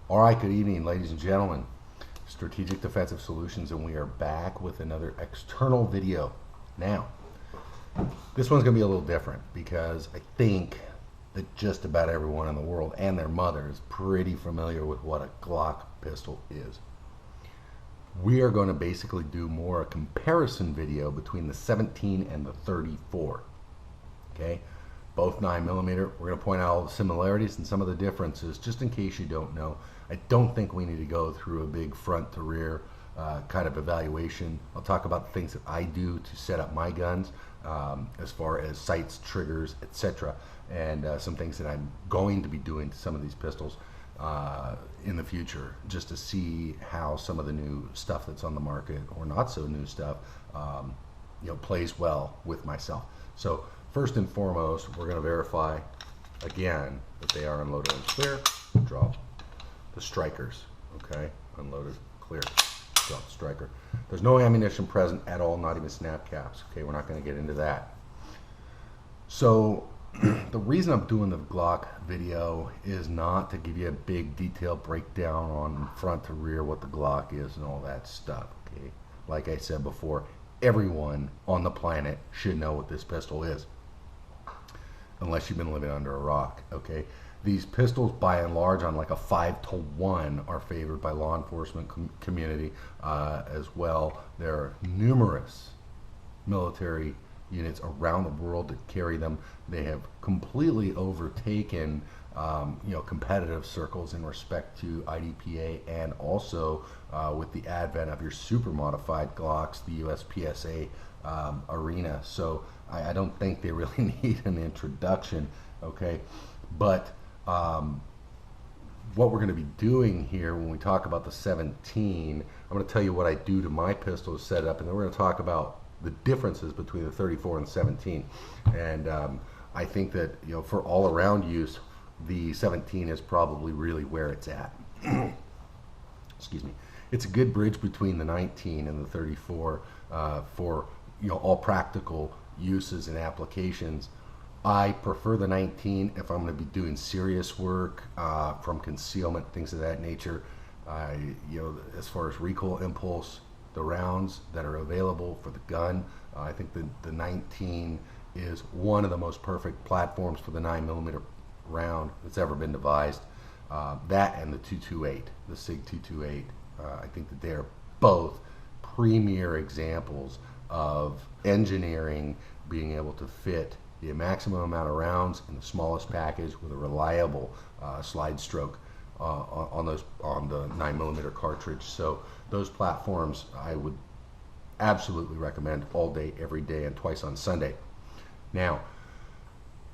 All right, good evening, ladies and gentlemen. Strategic Defensive Solutions, and we are back with another external video. Now, this one's going to be a little different because I think that just about everyone in the world and their mother is pretty familiar with what a Glock pistol is. We are going to basically do more a comparison video between the 17 and the 34. Okay? Both 9mm. We're going to point out all the similarities and some of the differences, just in case you don't know. I don't think we need to go through a big front to rear kind of evaluation. I'll talk about the things that I do to set up my guns, as far as sights, triggers, etc., and some things that I'm going to be doing to some of these pistols in the future, just to see how some of the new stuff that's on the market, or not so new stuff, plays well with myself. So first and foremost, we're going to verify again that they are unloaded and clear. Drop the strikers. Okay, unloaded, clear. Drop the striker. There's no ammunition present at all, not even snap caps. Okay, we're not going to get into that. So the reason I'm doing the Glock video is not to give you a big detailed breakdown on front to rear what the Glock is and all that stuff. Okay, like I said before, everyone on the planet should know what this pistol is, unless you've been living under a rock. Okay, these pistols by and large on like a 5-to-1 are favored by law enforcement community as well. There are numerous military units around the world that carry them. They have completely overtaken competitive circles in respect to IDPA, and also with the advent of your super modified Glocks, the USPSA arena. So I don't think they really need an introduction. Okay, but what we're going to be doing here when we talk about the 17, I'm going to tell you what I do to my pistol setup, and then we're going to talk about the differences between the 34 and the 17. And I think that for all around use, the 17 is probably really where it's at. Excuse me. It's a good bridge between the 19 and the 34 for all practical uses and applications. I prefer the 19 if I'm going to be doing serious work from concealment, things of that nature. As far as recoil impulse, the rounds that are available for the gun, I think the 19 is one of the most perfect platforms for the 9mm round that's ever been devised. That and the 228, the SIG 228. I think that they're both premier examples of engineering being able to fit the maximum amount of rounds in the smallest package with a reliable slide stroke on the 9mm cartridge. So those platforms I would absolutely recommend all day, every day, and twice on Sunday. Now,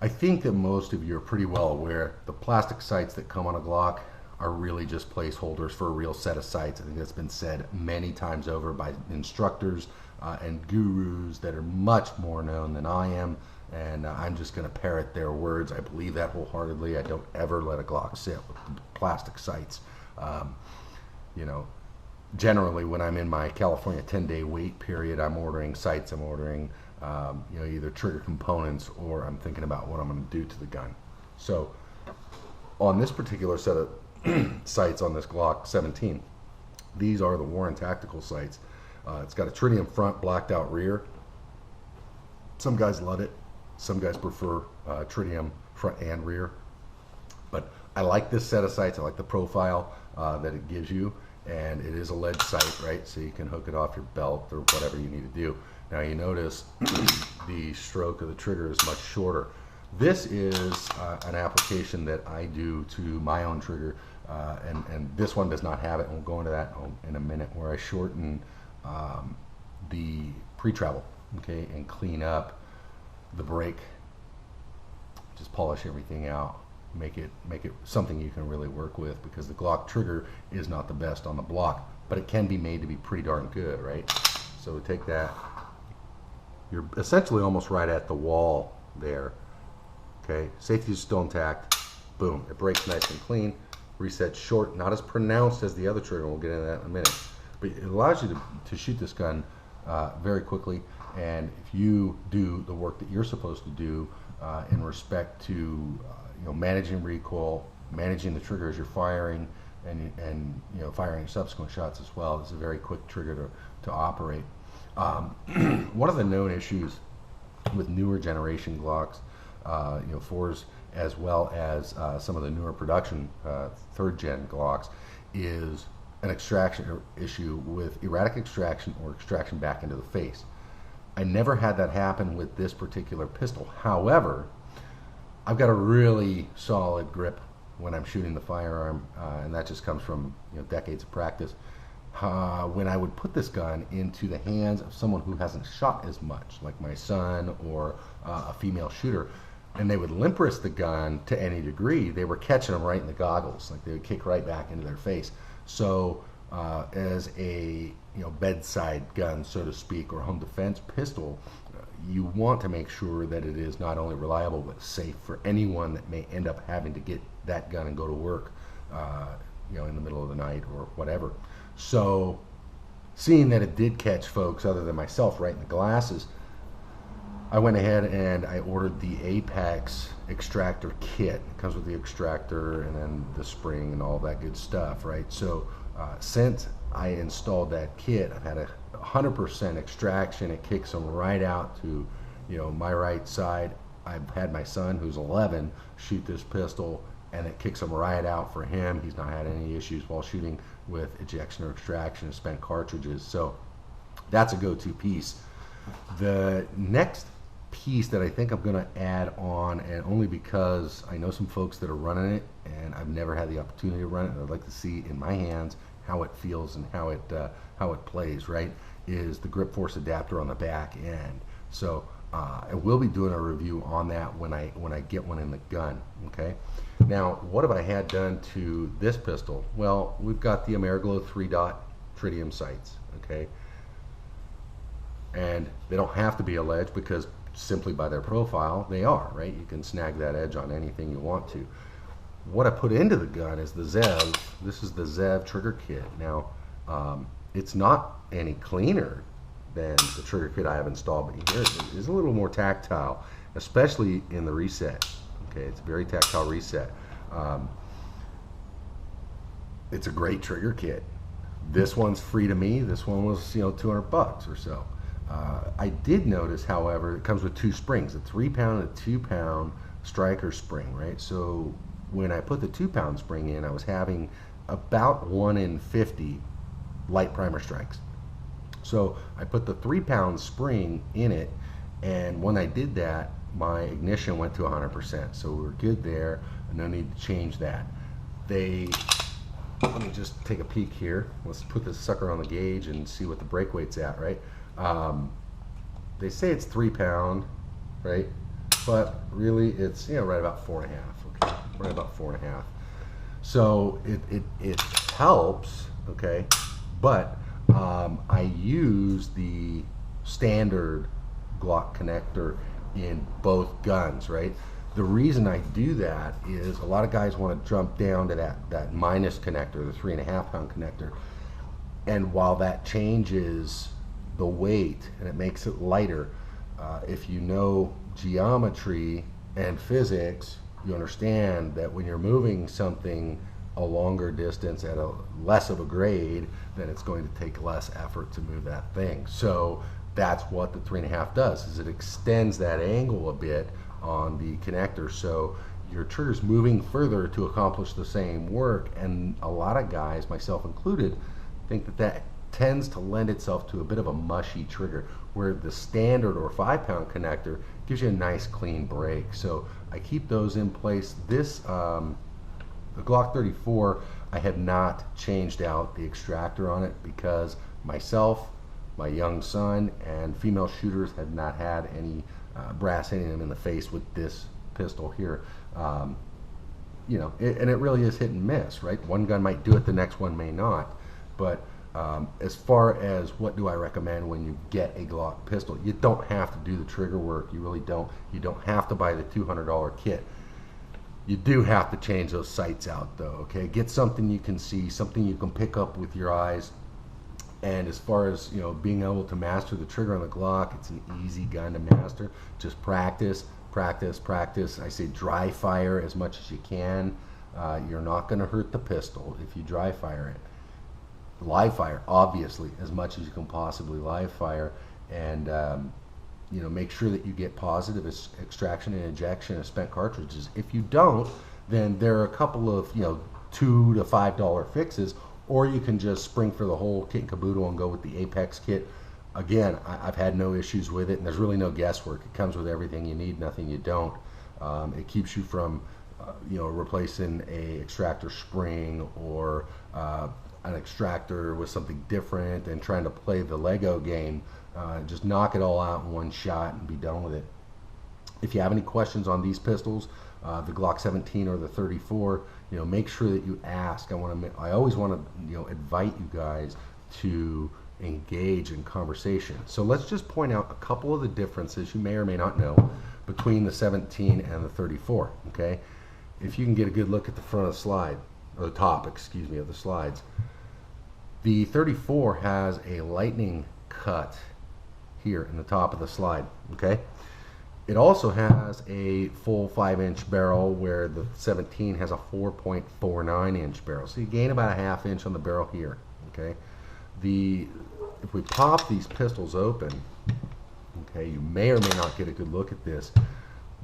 I think that most of you are pretty well aware the plastic sights that come on a Glock are really just placeholders for a real set of sights. I think that's been said many times over by instructors and gurus that are much more known than I am, and I'm just going to parrot their words. I believe that wholeheartedly. I don't ever let a Glock sit with plastic sights. Generally when I'm in my California 10-day wait period, I'm ordering sights, I'm ordering either trigger components, or I'm thinking about what I'm going to do to the gun. So on this particular set of sights on this Glock 17, these are the Warren Tactical sights. It's got a tritium front, blacked out rear. Some guys love it. Some guys prefer tritium front and rear. But I like this set of sights. I like the profile that it gives you. And it is a lead sight, right? So you can hook it off your belt or whatever you need to do. Now you notice the stroke of the trigger is much shorter. This is an application that I do to my own trigger, and this one does not have it, and we'll go into that in a minute, where I shorten the pre-travel, okay, and clean up the brake, just polish everything out. Make it something you can really work with, because the Glock trigger is not the best on the block, but it can be made to be pretty darn good, right? So we take that. You're essentially almost right at the wall there. Okay, safety is still intact. Boom, it breaks nice and clean. Reset short, not as pronounced as the other trigger. We'll get into that in a minute. But it allows you to shoot this gun very quickly, and if you do the work that you're supposed to do in respect to managing recoil, managing the trigger as you're firing, and you know, firing subsequent shots as well. It's a very quick trigger to operate. One of the known issues with newer generation Glocks, you know, 4s, as well as some of the newer production 3rd gen Glocks, is an extraction issue with erratic extraction or extraction back into the face. I never had that happen with this particular pistol. However, I've got a really solid grip when I'm shooting the firearm, and that just comes from, you know, decades of practice. When I would put this gun into the hands of someone who hasn't shot as much, like my son or a female shooter, and they would limp wrist the gun to any degree, they were catching them right in the goggles. Like, they would kick right back into their face. So as a, you know, bedside gun, so to speak, or home defense pistol, you want to make sure that it is not only reliable but safe for anyone that may end up having to get that gun and go to work, you know, in the middle of the night or whatever. So, seeing that it did catch folks other than myself right in the glasses, I went ahead and I ordered the Apex extractor kit. It comes with the extractor and then the spring and all that good stuff, right? So since I installed that kit, I've had a 100% extraction. It kicks them right out to, you know, my right side. I've had my son, who's 11, shoot this pistol, and it kicks him right out for him. He's not had any issues while shooting with ejection or extraction and spent cartridges. So that's a go-to piece. The next piece that I think I'm going to add on, and only because I know some folks that are running it and I've never had the opportunity to run it, and I'd like to see in my hands how it feels and how it plays, right, is the grip force adapter on the back end. So I will be doing a review on that when I get one in the gun. Okay. Now, what have I had done to this pistol? Well, we've got the Ameriglow 3-dot tritium sights. Okay. And they don't have to be a ledge, because simply by their profile they are, right? You can snag that edge on anything you want to. What I put into the gun is the Zev. This is the Zev trigger kit. Now, it's not any cleaner than the trigger kit I have installed, but here it is a little more tactile, especially in the reset. Okay, it's a very tactile reset. It's a great trigger kit. This one's free to me. This one was, you know, $200 or so. I did notice, however, it comes with 2 springs, a 3-pound and a 2-pound striker spring, right? So when I put the 2-pound spring in, I was having about 1 in 50 light primer strikes. So I put the 3-pound spring in it, and when I did that, my ignition went to 100%. So we were good there, and no need to change that. Let me just take a peek here. Let's put this sucker on the gauge and see what the break weight's at, right? They say it's 3-pound, right? But really, it's, you know, right about 4.5. Okay, right about 4.5. So it helps, okay. But I use the standard Glock connector in both guns, right? The reason I do that is a lot of guys want to jump down to that minus connector, the 3.5-pound connector, and while that changes the weight and it makes it lighter, if you know geometry and physics, you understand that when you're moving something a longer distance at a less of a grade, then it's going to take less effort to move that thing. So that's what the 3.5 does, is it extends that angle a bit on the connector, so your trigger's moving further to accomplish the same work. And a lot of guys, myself included, think that tends to lend itself to a bit of a mushy trigger, where the standard or 5-pound connector gives you a nice clean break. So I keep those in place. This the Glock 34, I have not changed out the extractor on it, because myself, my young son, and female shooters have not had any brass hitting them in the face with this pistol here. You know, and it really is hit and miss, right? One gun might do it, the next one may not. But as far as what do I recommend when you get a Glock pistol, you don't have to do the trigger work. You really don't. You don't have to buy the $200 kit. You do have to change those sights out, though, okay? Get something you can see, something you can pick up with your eyes. And as far as, you know, being able to master the trigger on the Glock, it's an easy gun to master. Just practice, practice, practice. I say dry fire as much as you can. You're not going to hurt the pistol if you dry fire it. Live fire, obviously, as much as you can possibly live fire, and you know, make sure that you get positive extraction and ejection of spent cartridges. If you don't, then there are a couple of, you know, $2 to $5 fixes, or you can just spring for the whole kit and caboodle and go with the Apex kit. Again, I've had no issues with it, and there's really no guesswork. It comes with everything you need, nothing you don't. It keeps you from you know, replacing a extractor spring or an extractor with something different and trying to play the Lego game. Just knock it all out in one shot and be done with it. If you have any questions on these pistols, the Glock 17 or the 34, you know, make sure that you ask. I always want to, you know, invite you guys to engage in conversation. So let's just point out a couple of the differences you may or may not know between the 17 and the 34. Okay, if you can get a good look at the front of the slide, or the top, excuse me, of the slides. The 34 has a lightning cut here in the top of the slide. Okay, it also has a full 5-inch barrel, where the 17 has a 4.49-inch barrel. So you gain about a ½ inch on the barrel here. Okay, if we pop these pistols open, okay, you may or may not get a good look at this,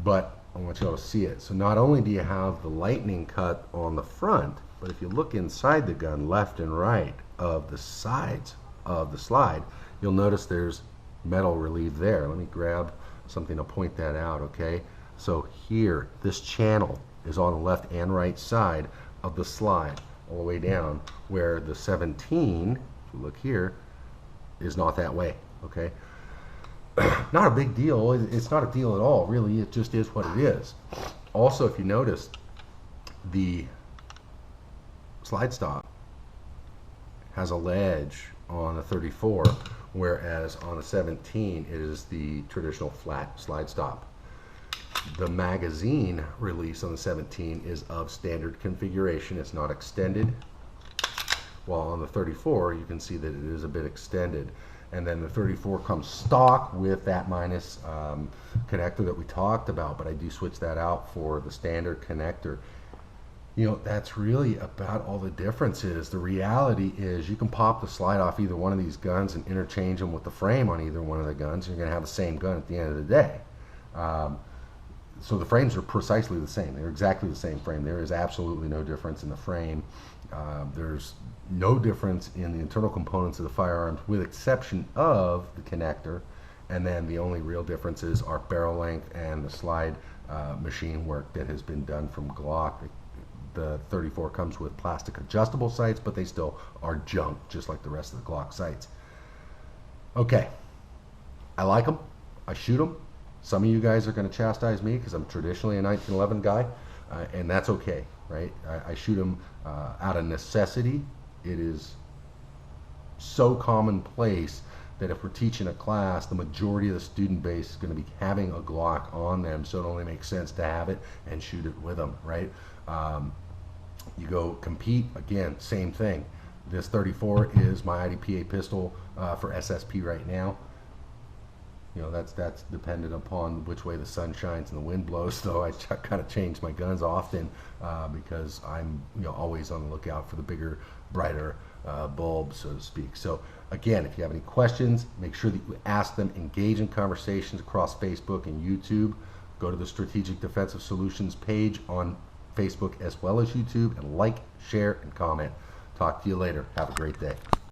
but I want you all to see it. So not only do you have the lightning cut on the front, but if you look inside the gun, left and right of the sides of the slide, you'll notice there's metal relieved there. Let me grab something to point that out. Okay, so here, this channel is on the left and right side of the slide, all the way down, where the 17, if you look here, is not that way. Okay, not a big deal. It's not a deal at all, really. It just is what it is. Also, if you notice, the slide stop has a ledge on the 34, whereas on the 17 it is the traditional flat slide stop. The magazine release on the 17 is of standard configuration. It's not extended, while on the 34 you can see that it is a bit extended. And then the 34 comes stock with that minus connector that we talked about, but I do switch that out for the standard connector. You know, that's really about all the differences. The reality is you can pop the slide off either one of these guns and interchange them with the frame on either one of the guns. You're going to have the same gun at the end of the day. So the frames are precisely the same. They're exactly the same frame. There is absolutely no difference in the frame. There's no difference in the internal components of the firearms, with exception of the connector. And then the only real differences are barrel length and the slide machine work that has been done from Glock. The 34 comes with plastic adjustable sights, but they still are junk, just like the rest of the Glock sights. Okay, I like them. I shoot them. Some of you guys are going to chastise me because I'm traditionally a 1911 guy, and that's okay, right? I shoot them out of necessity. It is so commonplace that if we're teaching a class, the majority of the student base is going to be having a Glock on them, so it only makes sense to have it and shoot it with them, right? You go compete, again, same thing. This 34 is my IDPA pistol for SSP right now. You know, that's dependent upon which way the sun shines and the wind blows. So I kind of change my guns often because I'm, you know, always on the lookout for the bigger, brighter bulb, so to speak. So again, if you have any questions, make sure that you ask them. Engage in conversations across Facebook and YouTube. Go to the Strategic Defensive Solutions page on Facebook as well as YouTube, and like, share, and comment. Talk to you later. Have a great day.